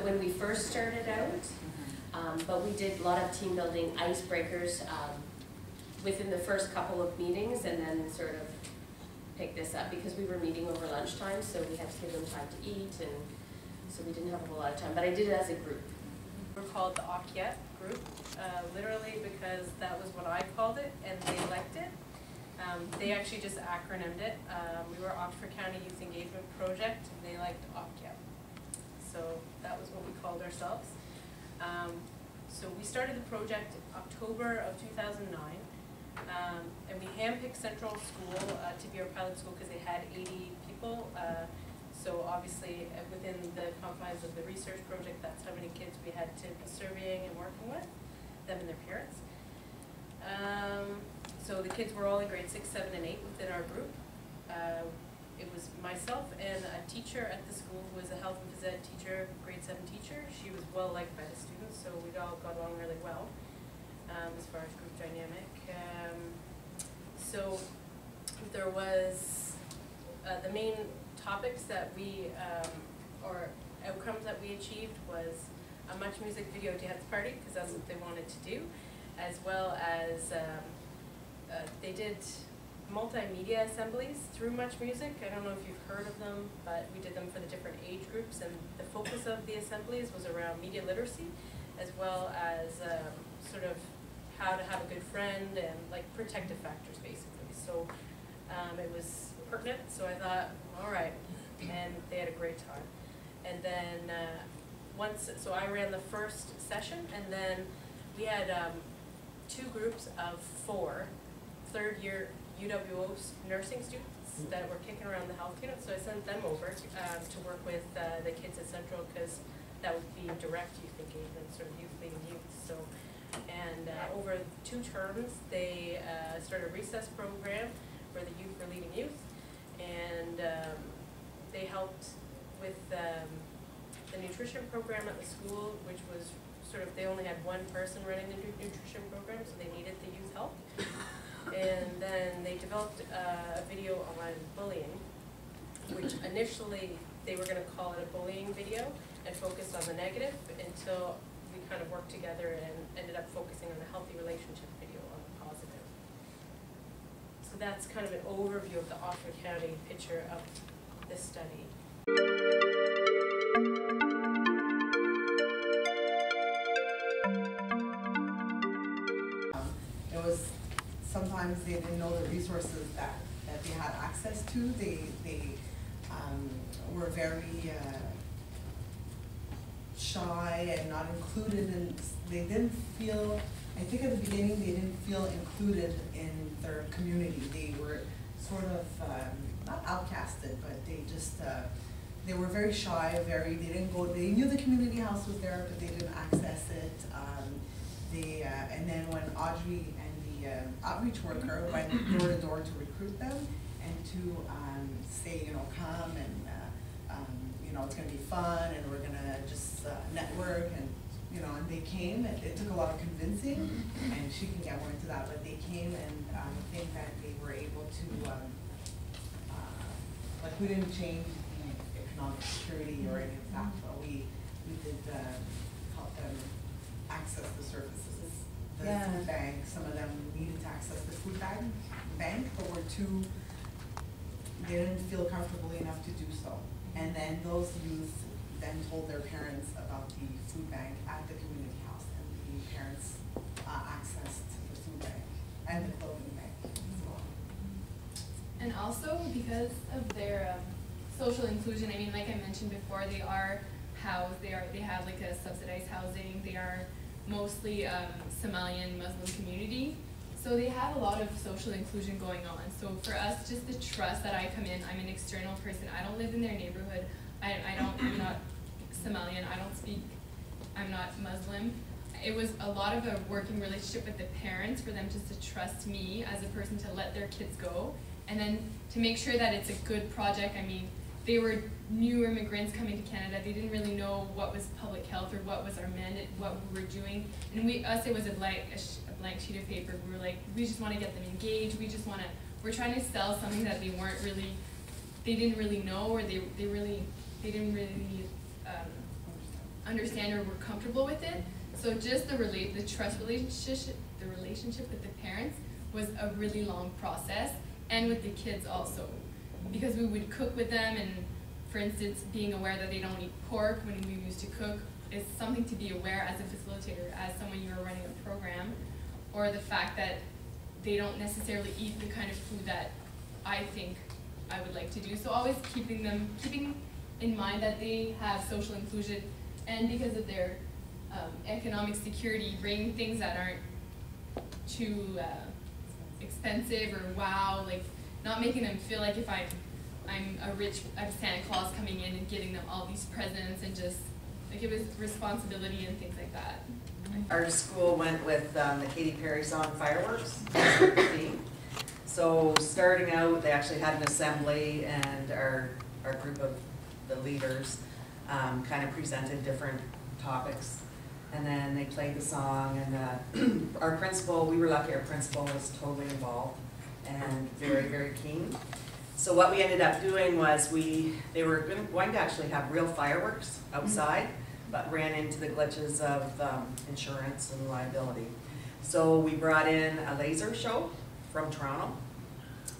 when we first started out, but we did a lot of team building icebreakers within the first couple of meetings, and then sort of pick this up because we were meeting over lunchtime, so we had to give them time to eat, and so we didn't have a whole lot of time, but I did it as a group. We're called the OPHA group, literally because that was what I called it, and they liked it. They actually just acronymed it. We were Oxford County Youth Engagement Project, and they liked OPHA. So that was what we called ourselves. So we started the project October of 2009, and we handpicked Central School to be our pilot school because they had 80 people. So obviously within the confines of the research project, that's how many kids we had to be surveying and working with, them and their parents. So the kids were all in grade 6, 7, and 8 within our group. It was myself and a teacher at the school who was a health and phys ed teacher, grade 7 teacher. She was well liked by the students, so we all got along really well as far as group dynamic. So there was the main topics that we, or outcomes that we achieved was a Much Music Video Dance Party, because that's what they wanted to do, as well as they did multimedia assemblies through Much Music. I don't know if you've heard of them, but we did them for the different age groups, and the focus of the assemblies was around media literacy, as well as sort of how to have a good friend and like protective factors basically. So it was pertinent, so I thought, all right, and they had a great time. And then so I ran the first session, and then we had 2 groups of 4 third-year UWO nursing students that were kicking around the health unit, so I sent them over to work with the kids at Central, because that would be direct youth engagement, sort of youth leading youth. So, and over 2 terms, they started a recess program where the youth were leading youth, and they helped with the nutrition program at the school, which was sort of, they only had 1 person running the nutrition program, so they needed the youth help. And then they developed a video on bullying, which initially they were going to call it a bullying video and focus on the negative, until we kind of worked together and ended up focusing on the healthy relationship video on the positive. So that's kind of an overview of the Oxford County picture of this study. It was, sometimes they didn't know the resources that they had access to. They were very shy and not included, and they didn't feel, I think at the beginning they didn't feel included in their community. They were sort of, not outcasted, but they just, they were very shy, they didn't go, they knew the community house was there, but they didn't access it. And then when Audrey and the outreach worker went door to door to recruit them and to say, you know, come and you know, it's going to be fun, and we're going to just network, and you know, and they came. It took a lot of convincing, and she can get more into that, but they came, and I think that they were able to, like, we didn't change the economic security or any of that, but we did help them access the services. The food bank, some of them needed to access the food bank, but they didn't feel comfortable enough to do so. And then those youth then told their parents about the food bank at the community house, and the parents accessed the food bank and the clothing bank as well. And also because of their social inclusion, I mean, like I mentioned before, they are housed, they have like a subsidized housing, they are mostly Somalian Muslim community. So they have a lot of social inclusion going on. So for us, just the trust that I come in, I'm an external person. I don't live in their neighborhood. I'm not Somalian. I'm not Muslim. It was a lot of a working relationship with the parents for them just to trust me as a person to let their kids go. And then to make sure that it's a good project. I mean, they were new immigrants coming to Canada. They didn't really know what was public health or what was our mandate, what we were doing. And it was a blank sheet of paper. We were like, we just want to get them engaged. We're trying to sell something that they didn't really know, or they didn't really understand or were comfortable with it. So just the trust relationship, the relationship with the parents was a really long process, and with the kids also, because we would cook with them, and for instance, being aware that they don't eat pork when we used to cook is something to be aware as a facilitator, as someone you are running a program, or the fact that they don't necessarily eat the kind of food that I think I would like to do. So always keeping in mind that they have social inclusion, and because of their economic security, bringing things that aren't too expensive or wow, like not making them feel like if I'm Santa Claus coming in and giving them all these presents, and just like it was responsibility and things like that. Our school went with the Katy Perry song Fireworks. So starting out, they actually had an assembly, and our group of the leaders kind of presented different topics. And then they played the song, and our principal, we were lucky, our principal was totally involved and very, very keen. So what we ended up doing was they were going to actually have real fireworks outside, but ran into the glitches of insurance and liability. So we brought in a laser show from Toronto,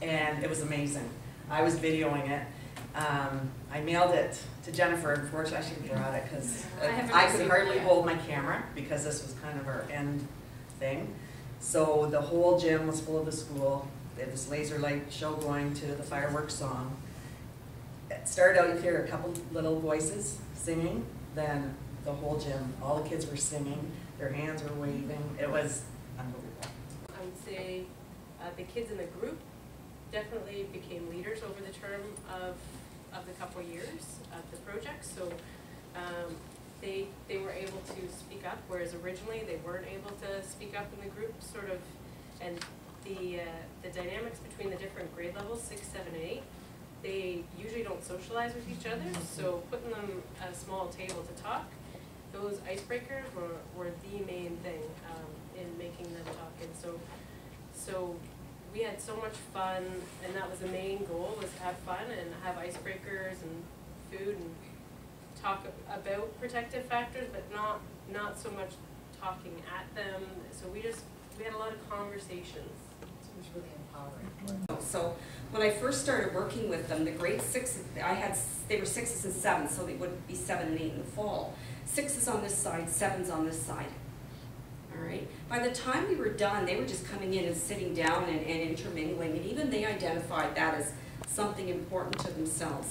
and it was amazing. I was videoing it. I mailed it to Jennifer. Unfortunately, I should have brought it because I could hardly hold my camera because this was kind of our end thing. So the whole gym was full of the school. They had this laser light show going to the fireworks song. It started out, you hear a couple little voices singing, then the whole gym, all the kids were singing, their hands were waving. It was unbelievable. I would say the kids in the group definitely became leaders over the term of the couple years of the project. So they were able to speak up, whereas originally they weren't able to speak up in the group, sort of, and the dynamics between the different grade levels, 6, 7, and 8, they usually don't socialize with each other, so putting them at a small table to talk, those icebreakers were the main thing in making them talk. And so we had so much fun, and that was the main goal, was to have fun and have icebreakers and food and talk about protective factors, but not so much talking at them. So we had a lot of conversations. It was really empowering. So when I first started working with them, the grade 6, they were 6s and 7s, so they would be 7 and 8 in the fall. 6s on this side, 7s on this side. All right. By the time we were done, they were just coming in and sitting down and intermingling, and even they identified that as something important to themselves.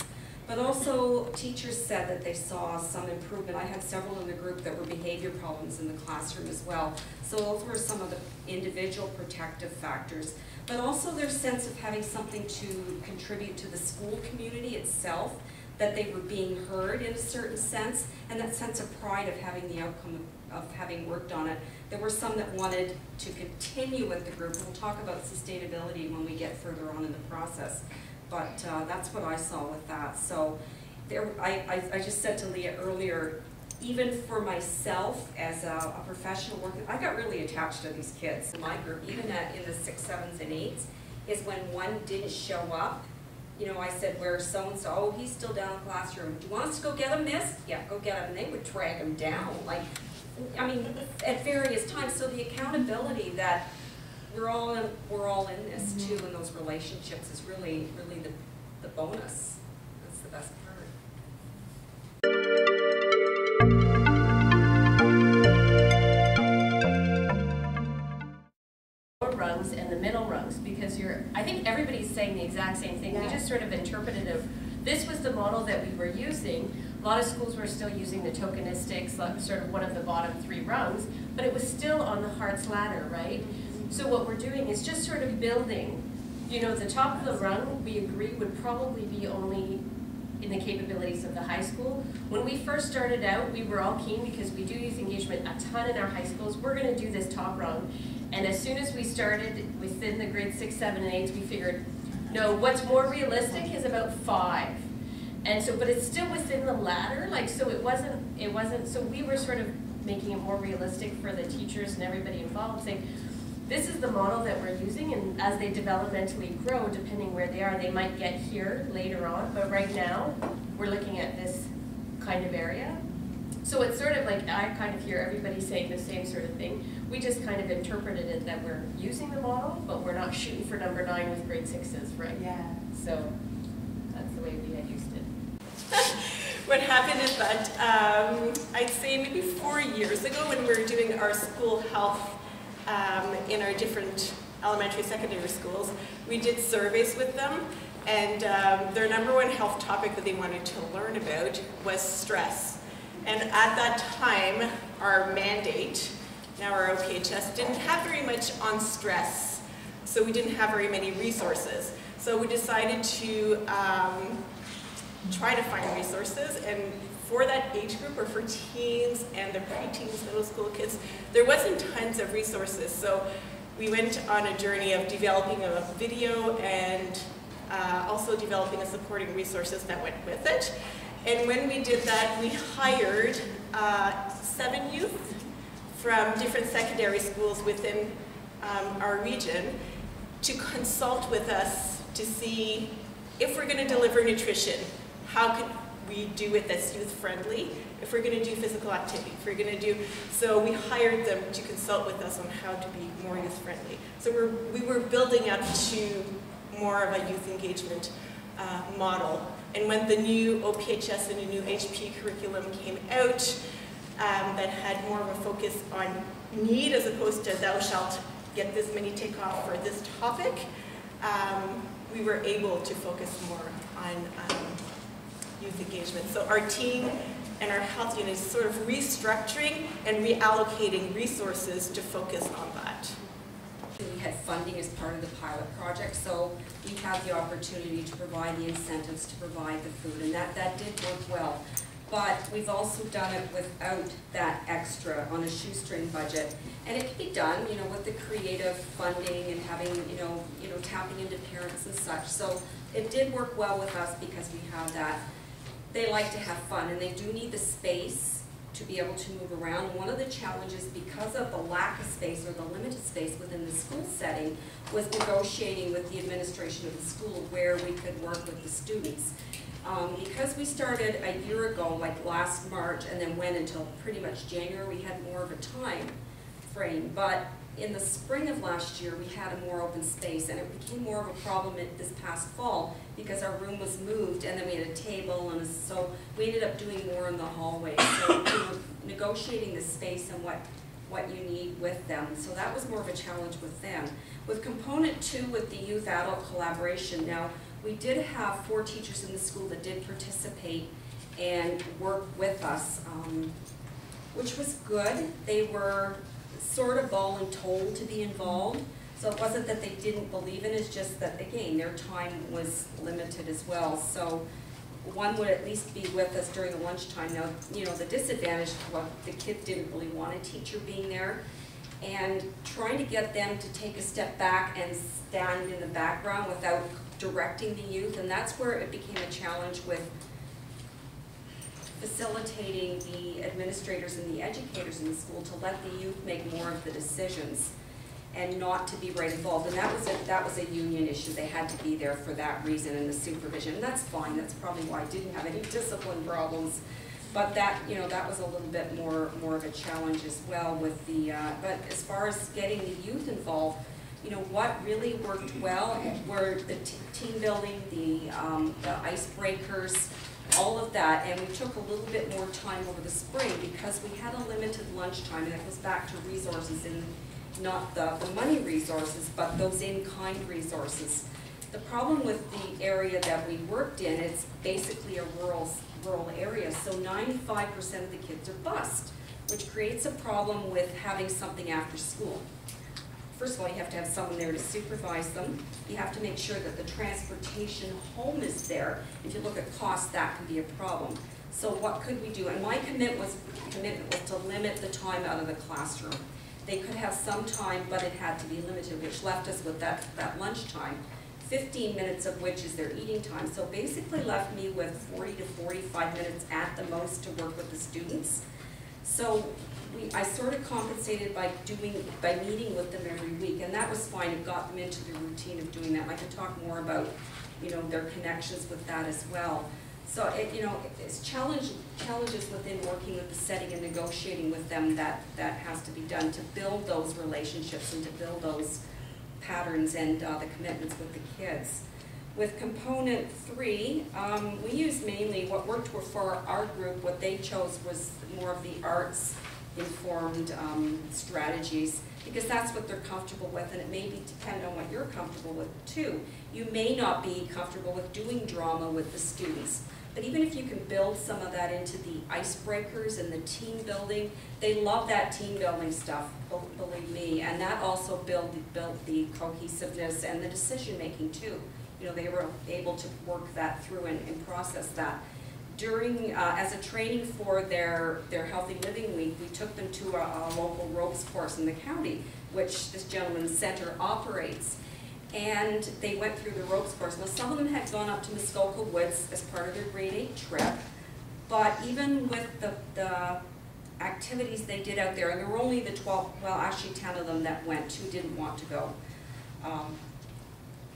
But also, teachers said that they saw some improvement. I had several in the group that were behavior problems in the classroom as well. So those were some of the individual protective factors. But also their sense of having something to contribute to the school community itself, that they were being heard in a certain sense, and that sense of pride of having the outcome of having worked on it. There were some that wanted to continue with the group. We'll talk about sustainability when we get further on in the process. But that's what I saw with that. So I just said to Leah earlier, even for myself as a professional worker, I got really attached to these kids. In my group, even in the 6, 7s, and 8s, is when one didn't show up. You know, I said, where's so-and-so? Oh, he's still down in the classroom. Do you want us to go get him, miss? Yeah, go get him. And they would drag him down. Like, I mean, at various times. So the accountability that we're all in this too, and those relationships is really the bonus. That's the best part. Rungs and the middle rungs, because I think everybody's saying the exact same thing. We just sort of interpreted this was the model that we were using. A lot of schools were still using the tokenistics, sort of one of the bottom 3 rungs, but it was still on the Hart's ladder, right? So what we're doing is just sort of building, you know, the top of the rung, we agree, would probably be only in the capabilities of the high school. When we first started out, we were all keen because we do use engagement a ton in our high schools. We're going to do this top rung. And as soon as we started within the grade 6, 7, and 8s, we figured, no, what's more realistic is about 5. And so, but it's still within the ladder, like, so it wasn't, so we were sort of making it more realistic for the teachers and everybody involved, saying, this is the model that we're using, and as they developmentally grow, depending where they are, they might get here later on, but right now, we're looking at this kind of area. So it's sort of like, I kind of hear everybody saying the same sort of thing. We just kind of interpreted it that we're using the model, but we're not shooting for number 9 with grade 6s, right? Yeah. So that's the way we had used it. What happened is that I'd say maybe 4 years ago when we were doing our school health in our different elementary, secondary schools, we did surveys with them, and their #1 health topic that they wanted to learn about was stress. And at that time, our mandate, now our OPHS, didn't have very much on stress, so we didn't have very many resources. So we decided to try to find resources, and for that age group, or for teens and the preteens, middle school kids, there wasn't tons of resources. So we went on a journey of developing a video and also developing a supporting resources that went with it. And when we did that, we hired 7 youth from different secondary schools within our region to consult with us to see if we're going to deliver nutrition, how could we do it that's youth-friendly, if we're going to do physical activity, if we're going to do, so we hired them to consult with us on how to be more youth-friendly. So we were building up to more of a youth engagement model. And when the new OPHS and the new HP curriculum came out, that had more of a focus on need as opposed to thou shalt get this many tick off for this topic, we were able to focus more on youth engagement. So our team and our health unit is sort of restructuring and reallocating resources to focus on that. We had funding as part of the pilot project, so we had the opportunity to provide the incentives to provide the food, and that did work well. But we've also done it without that extra on a shoestring budget, and it can be done, you know, with the creative funding and having, you know, tapping into parents and such. So it did work well with us because we have that. They like to have fun, and they do need the space to be able to move around. One of the challenges, because of the lack of space or the limited space within the school setting, was negotiating with the administration of the school where we could work with the students. Because we started a year ago, like last March, and then went until pretty much January, we had more of a time frame. But in the spring of last year, we had a more open space, and it became more of a problem this past fall because our room was moved, and then we had a table, and so we ended up doing more in the hallway. So we were negotiating the space and what you need with them. So that was more of a challenge with them. With component 2, with the youth-adult collaboration, now we did have 4 teachers in the school that did participate and work with us, which was good. They were sort of voluntold to be involved. So it wasn't that they didn't believe in it, it's just that, again, their time was limited as well. So one would at least be with us during the lunchtime. Now, you know, the disadvantage, well, the kid didn't really want a teacher being there. And trying to get them to take a step back and stand in the background without directing the youth, and that's where it became a challenge with facilitating the administrators and the educators in the school to let the youth make more of the decisions and not to be right involved. And that was a union issue. They had to be there for that reason in the supervision. And that's fine. That's probably why I didn't have any discipline problems. But that, you know, that was a little bit more of a challenge as well with the, but as far as getting the youth involved, you know, what really worked well were the team building, the icebreakers, all of that, and we took a little bit more time over the spring because we had a limited lunchtime, and it goes back to resources and not the money resources, but those in-kind resources. The problem with the area that we worked in, it's basically a rural area, so 95% of the kids are bused, which creates a problem with having something after school. First of all, you have to have someone there to supervise them. You have to make sure that the transportation home is there. If you look at cost, that can be a problem. So what could we do? And my commitment was to limit the time out of the classroom. They could have some time, but it had to be limited, which left us with that lunchtime, 15 minutes of which is their eating time. So basically left me with 40 to 45 minutes at the most to work with the students. So I sort of compensated by meeting with them every week, and that was fine. It got them into the routine of doing that. And I could talk more about, you know, their connections with that as well. So it's challenges within working with the setting and negotiating with them that has to be done to build those relationships and to build those patterns and the commitments with the kids. With component 3, we used mainly what worked for our group. What they chose was more of the arts-informed strategies, because that's what they're comfortable with, and it may be dependent on what you're comfortable with too. You may not be comfortable with doing drama with the students, but even if you can build some of that into the icebreakers and the team building, they love that team building stuff, believe me, and that also built the cohesiveness and the decision making too. They were able to work that through and process that. During, as a training for their Healthy Living Week, we took them to a local ropes course in the county, which this gentleman's center operates. And they went through the ropes course. Now, some of them had gone up to Muskoka Woods as part of their grade 8 trip, but even with the activities they did out there, and there were only the 12, well, actually 10 of them that went, 2 didn't want to go.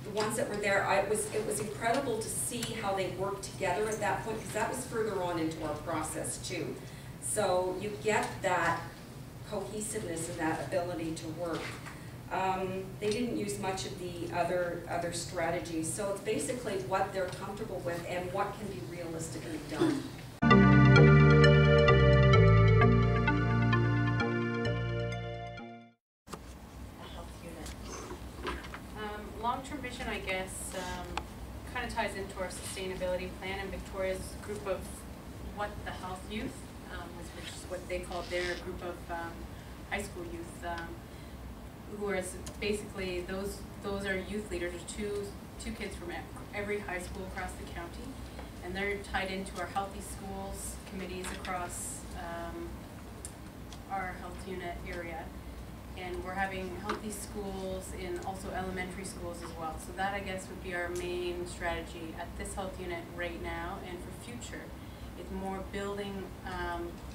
The ones that were there, it was incredible to see how they worked together at that point, because that was further on into our process too. So you get that cohesiveness and that ability to work. They didn't use much of the other strategies, so it's basically what they're comfortable with and what can be realistically done. Long-term vision, I guess, kind of ties into our sustainability plan and Victoria's group of what the health youth, which is what they call their group of high school youth, who are basically those are youth leaders. There's two kids from every high school across the county, and they're tied into our healthy schools committees across our health unit area. And we're having healthy schools in also elementary schools as well. So that, I guess, would be our main strategy at this health unit right now and for future. It's more building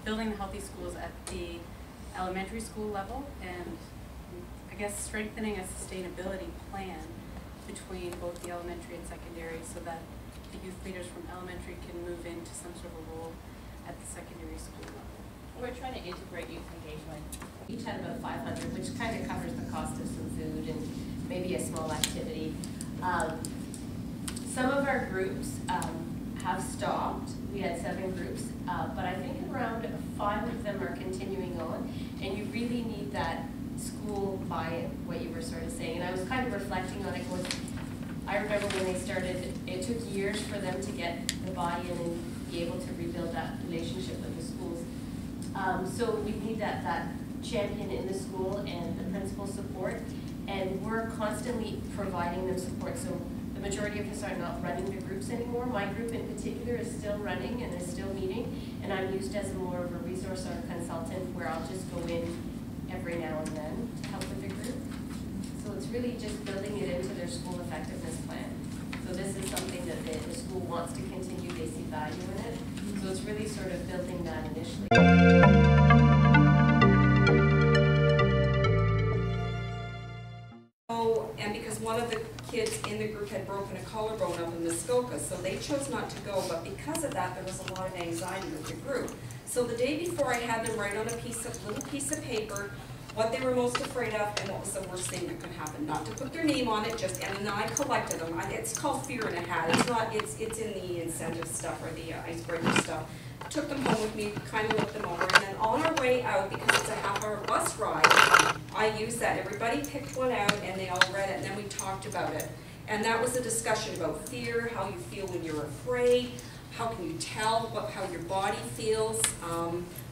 the healthy schools at the elementary school level, and I guess strengthening a sustainability plan between both the elementary and secondary, so that the youth leaders from elementary can move into some sort of role at the secondary school level. We're trying to integrate youth engagement. Each had about 500, which kind of covers the cost of some food and maybe a small activity. Some of our groups have stopped. We had 7 groups, but I think around 5 of them are continuing on, and you really need that school buy-in, what you were sort of saying. And I was kind of reflecting on it, going, I remember when they started, it took years for them to get the buy-in and be able to rebuild that relationship with the schools. So we need that champion in the school and the principal support, and we're constantly providing them support. So the majority of us are not running the groups anymore. My group in particular is still running and is still meeting, and I'm used as more of a resource or a consultant where I'll just go in every now and then to help with the group. So it's really just building it into their school effectiveness plan. So this is something that the school wants to continue, they see value in it. So it's really sort of building that initially. Oh, and because one of the kids in the group had broken a collarbone up in Muskoka, so they chose not to go, but because of that, there was a lot of anxiety with the group. So the day before, I had them write on a little piece of paper what they were most afraid of and what was the worst thing that could happen. Not to put their name on it, and then I collected them. It's called Fear in a Hat. It's not. It's in the incentive stuff or the icebreaker stuff. Took them home with me, kind of looked them over, and then on our way out, because it's a half-hour bus ride, I used that. Everybody picked one out, and they all read it, and then we talked about it. And that was a discussion about fear, how you feel when you're afraid, how can you tell how your body feels,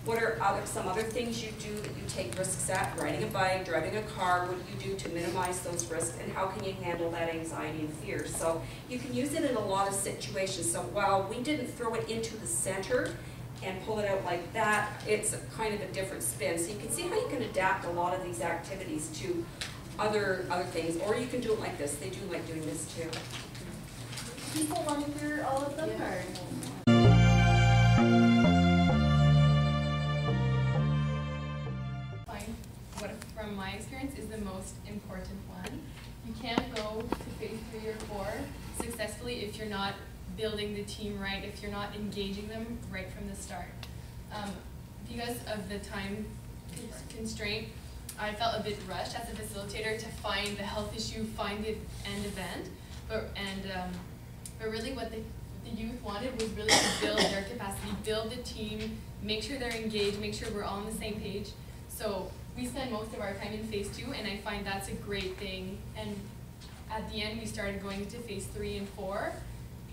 what are some other things you do that you take risks at, riding a bike, driving a car, what do you do to minimize those risks, and how can you handle that anxiety and fear. So you can use it in a lot of situations. So while we didn't throw it into the center and pull it out like that, it's kind of a different spin. So you can see how you can adapt a lot of these activities to other things, or you can do it like this. They do like doing this too. People want to hear all of them, or? From my experience, is the most important one. You can't go to phase 3 or 4 successfully if you're not building the team right if you're not engaging them right from the start. Because of the time constraint, I felt a bit rushed as a facilitator to find the health issue, find the end event, but really what the youth wanted was really to build their capacity, build the team, make sure they're engaged, make sure we're all on the same page. So we spend most of our time in phase 2, and I find that's a great thing. And at the end, we started going into phase 3 and 4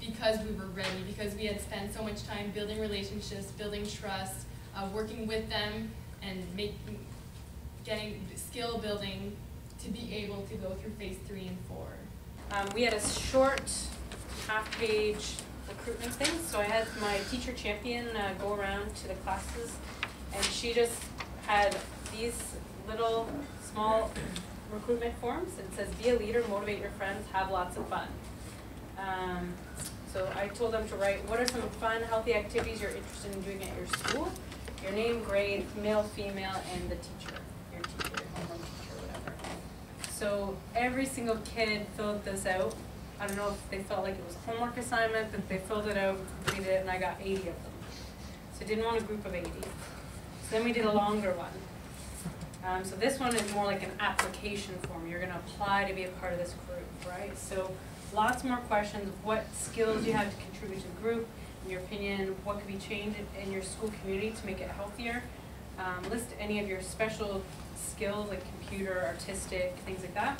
because we were ready, because we had spent so much time building relationships, building trust, working with them, and getting skill building to be able to go through phase 3 and 4. We had a short half-page recruitment thing, so I had my teacher champion go around to the classes, and she just had these little small recruitment forms. It says, be a leader, motivate your friends, have lots of fun. So I told them to write, what are some fun, healthy activities you're interested in doing at your school? Your name, grade, male, female, and the teacher, your homeroom teacher, whatever. So every single kid filled this out. I don't know if they felt like it was a homework assignment, but they filled it out, completed it, and I got 80 of them. So I didn't want a group of 80. So then we did a longer one. So this one is more like an application form. You're going to apply to be a part of this group, right? So lots more questions. What skills you have to contribute to the group? In your opinion, what could be changed in your school community to make it healthier? List any of your special skills like computer, artistic, things like that.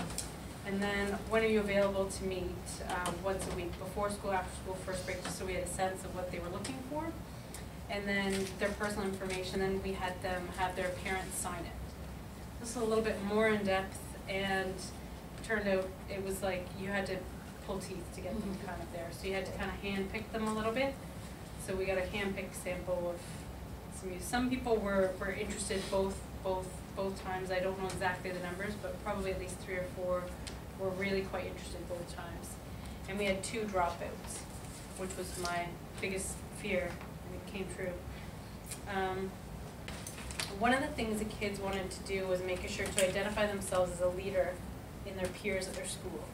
And then when are you available to meet? Once a week, before school, after school, first break, just so we had a sense of what they were looking for. And then their personal information, then we had them have their parents sign it. This is a little bit more in depth, and it turned out it was like you had to pull teeth to get them kind of there. So you had to kind of hand pick them a little bit. So we got a hand picked sample of some use. Some people were interested both times. I don't know exactly the numbers, but probably at least 3 or 4 were really quite interested both times. And we had 2 dropouts, which was my biggest fear, and it came true. One of the things the kids wanted to do was making sure to identify themselves as a leader in their peers at their school.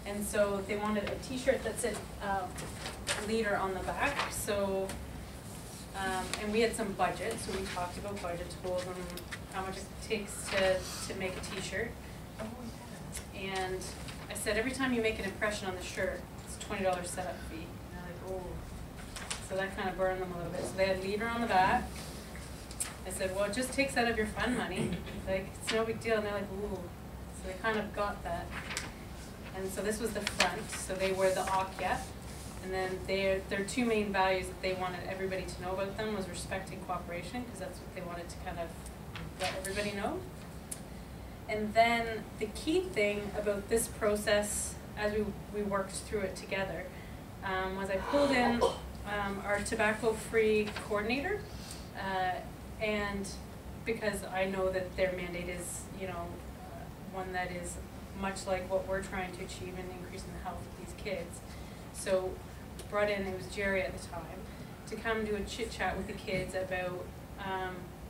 And so they wanted a t-shirt that said leader on the back. So, and we had some budget, so we talked about budget, told them how much it takes to make a t-shirt. And I said, every time you make an impression on the shirt, it's a $20 setup fee. And they're like, oh. So that kind of burned them a little bit. So they had leader on the back. I said, well, it just takes out of your fund money. Like, it's no big deal. And they're like, ooh. So they kind of got that. And so this was the front. So they were the OPHA. And then their 2 main values that they wanted everybody to know about them was respect and cooperation, because that's what they wanted to kind of let everybody know. And then the key thing about this process, as we worked through it together, was I pulled in our tobacco-free coordinator, and because I know that their mandate is, one that is much like what we're trying to achieve in increasing the health of these kids. So brought in, it was Jerry at the time, to come do a chit chat with the kids about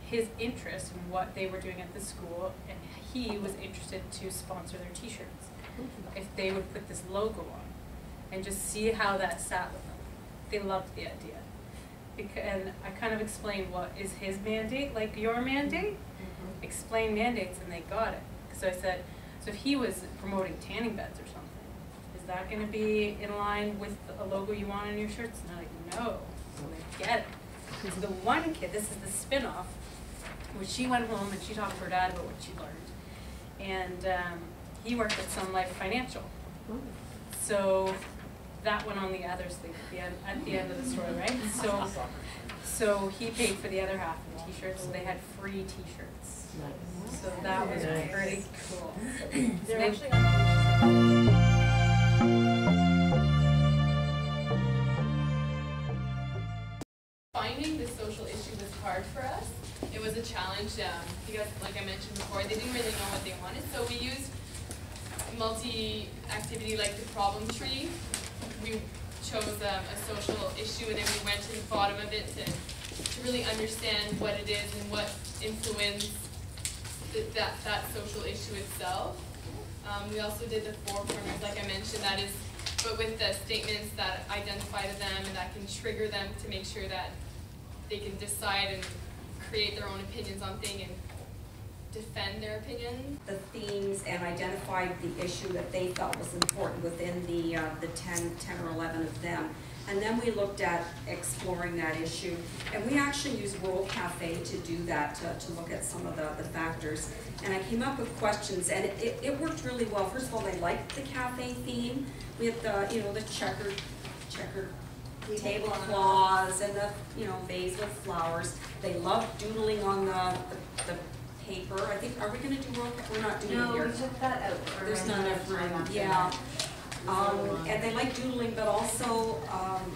his interest in what they were doing at the school, and he was interested to sponsor their t-shirts if they would put this logo on and just see how that sat with them. They loved the idea. And I kind of explained what is his mandate, like your mandate, explain mandates, and they got it. So I said, so if he was promoting tanning beds or something, is that going to be in line with a logo you want on your shirts? And they're like, no. So they get it. So the one kid, this is the spin-off, where she went home and she talked to her dad about what she learned. And he worked at Sun Life Financial. So that went on the other sleeve at the end of the story, right? So he paid for the other half of the t-shirts, so they had free t-shirts. So that was pretty cool. They're actually Finding the social issue was hard for us. It was a challenge because, like I mentioned before, they didn't really know what they wanted. So we used multi-activity like the problem tree. We chose a social issue, and then we went to the bottom of it to really understand what it is and what influenced that social issue itself. We also did the 4 corners, like I mentioned. That is but with the statements that identify to them and that can trigger them to make sure that they can decide and create their own opinions on things and defend their opinion. The themes and identified the issue that they felt was important within the 10 or 11 of them. And then we looked at exploring that issue. And we actually used World Cafe to do that, to look at some of the factors. And I came up with questions, and it worked really well. First of all, they liked the cafe theme. We had the, the checkered tablecloths and the, vase with flowers. They loved doodling on the paper. I think, are we going to do World Cafe? We're not doing it here. No, we took that out. There's not enough room. Yeah. And they like doodling, but also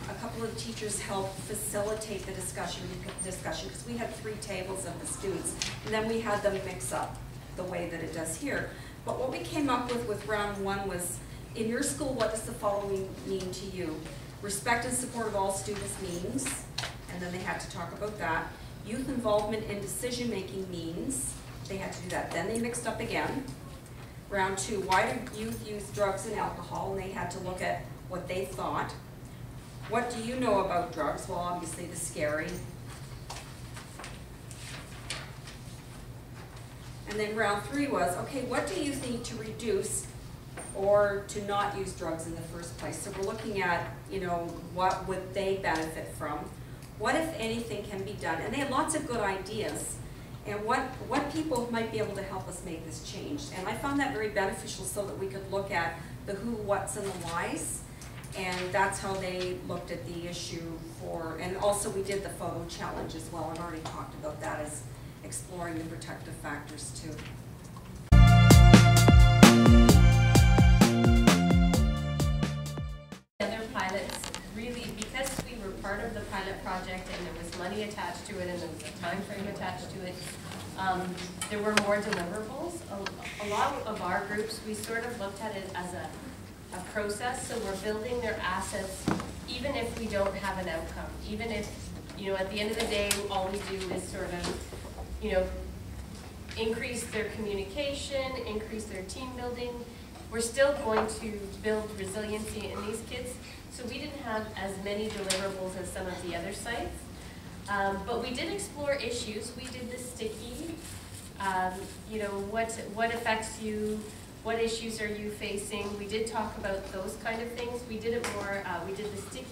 a couple of teachers helped facilitate the discussion because we had 3 tables of the students, and then we had them mix up the way that it does here. But what we came up with round 1 was, in your school, what does the following mean to you? Respect and support of all students means, and then they had to talk about that. Youth involvement in decision-making means, they had to do that. Then they mixed up again. Round 2, why do youth use drugs and alcohol? And they had to look at what they thought. What do you know about drugs? Well, obviously the scary. And then round 3 was, okay, what do you think to reduce or to not use drugs in the first place? So we're looking at, what would they benefit from? What, if anything, can be done? And they had lots of good ideas. And what people might be able to help us make this change. And I found that very beneficial so that we could look at the who, what's, and the whys. And that's how they looked at the issue and also we did the photo challenge as well. I've already talked about that as exploring the protective factors too. Other pilots, really, because we were part of the pilot project and there was money attached to it and there was a time frame attached to it, there were more deliverables. A lot of our groups, we sort of looked at it as a process, so we're building their assets even if we don't have an outcome. Even if, at the end of the day, all we do is sort of, increase their communication, increase their team building. We're still going to build resiliency in these kids. So we didn't have as many deliverables as some of the other sites. But we did explore issues. We did the sticky, what affects you, what issues are you facing? We did talk about those kind of things. We did it more, we did the sticky.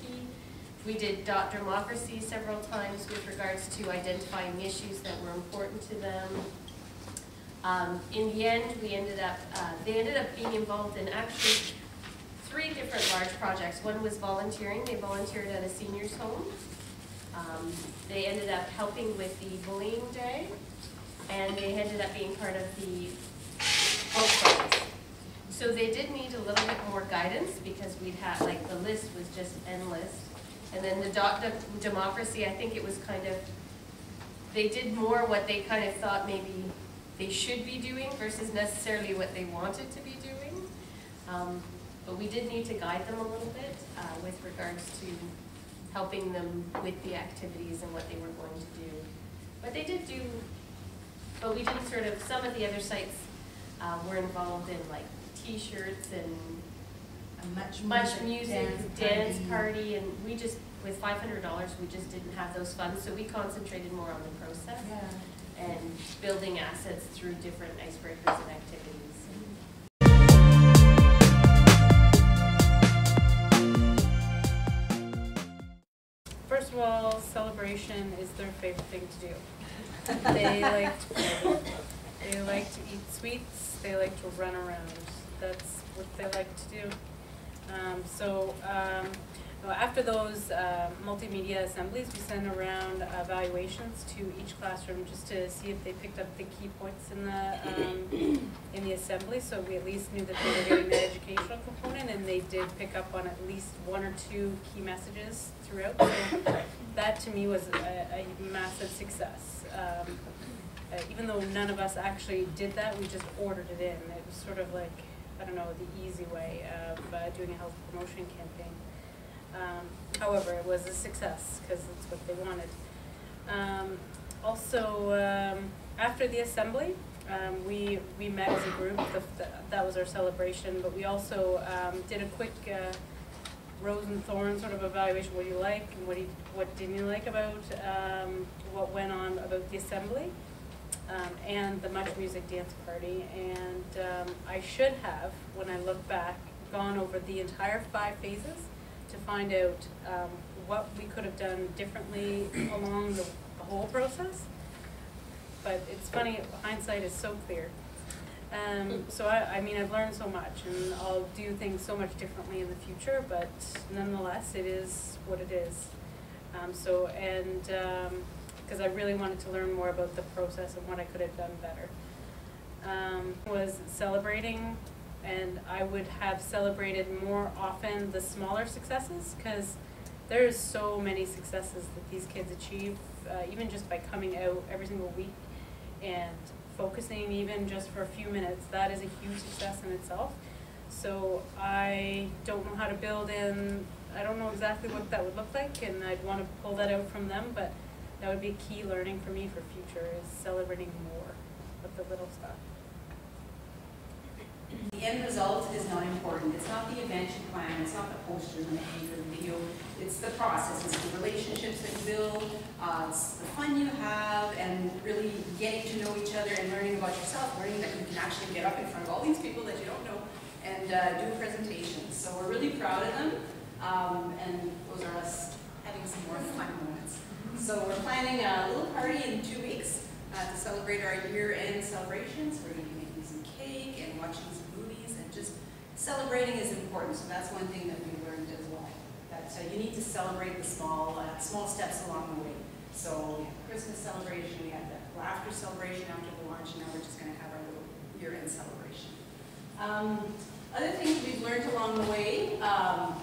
We did democracy several times with regards to identifying issues that were important to them. In the end, they ended up being involved in actually 3 different large projects. One was volunteering. They volunteered at a senior's home. They ended up helping with the bullying day, and they ended up being part of the book clubs. So they did need a little bit more guidance because we'd had, the list was just endless. And then the democracy, I think it was kind of, they did more what they kind of thought maybe they should be doing versus necessarily what they wanted to be doing. But we did need to guide them a little bit with regards to helping them with the activities and what they were going to do. But they did do, but we did sort of, some of the other sites were involved in t-shirts and much music, dance party, and we just, with $500, we just didn't have those funds, so we concentrated more on the process and building assets through different icebreakers and activities. First of all, celebration is their favorite thing to do. They like to play. They like to eat sweets. They like to run around. That's what they like to do. After those multimedia assemblies, we send around evaluations to each classroom just to see if they picked up the key points in the assembly. So we at least knew that they were getting the educational component, and they did pick up on at least 1 or 2 key messages throughout. So that to me was a massive success. Even though none of us actually did that, we just ordered it in. It was sort of like, I don't know, the easy way of doing a health promotion campaign. However, it was a success because it's what they wanted. After the assembly, we met as a group. That was our celebration, but we also did a quick rose and thorn sort of evaluation. What do you like and what didn't you like about what went on about the assembly and the Much Music Dance Party. And I should have, when I look back, gone over the entire 5 phases to find out what we could have done differently along the whole process. But it's funny, hindsight is so clear. So I mean, I've learned so much, and I'll do things so much differently in the future, but nonetheless, it is what it is. Because I really wanted to learn more about the process and what I could have done better. Was celebrating, and I would have celebrated more often the smaller successes, because there's so many successes that these kids achieve, even just by coming out every single week and focusing even just for a few minutes. That is a huge success in itself. So I don't know how to build in, I don't know exactly what that would look like, and I'd want to pull that out from them, but that would be a key learning for me for future, is celebrating more of the little stuff. The end result is not important. It's not the event you plan, it's not the posters and the paper, the video, it's the process, it's the relationships that you build, it's the fun you have, and really getting to know each other and learning about yourself, learning that you can actually get up in front of all these people that you don't know and do presentations. So we're really proud of them, and those are us having some more fun moments. So we're planning a little party in 2 weeks to celebrate our year-end celebrations. We're going to be making some cake and watching some movies, and just celebrating is important. So that's one thing that we learned as well, that you need to celebrate the small steps along the way. So Christmas celebration, we had the laughter celebration after the lunch, and now we're just going to have our little year-end celebration. Other things we've learned along the way, I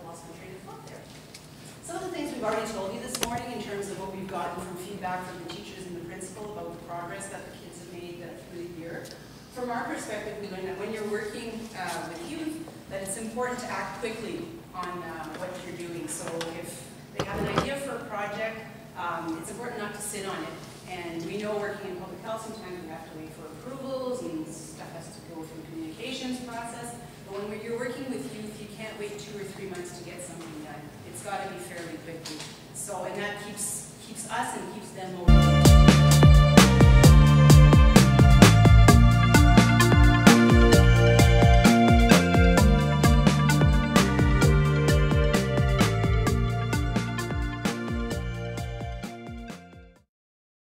lost my train of thought there. Some of the things we've already told you this morning in terms of what we've gotten from feedback from the teachers and the principal about the progress that the kids have made through the year. From our perspective, we learned that when you're working with youth, that it's important to act quickly on what you're doing. So if they have an idea for a project, it's important not to sit on it. And we know working in public health, sometimes we have to wait for approvals and stuff has to go through the communications process. But when you're working with youth, you can't wait 2 or 3 months to get something done. It's got to be fairly quickly. So, and that keeps us and keeps them motivated.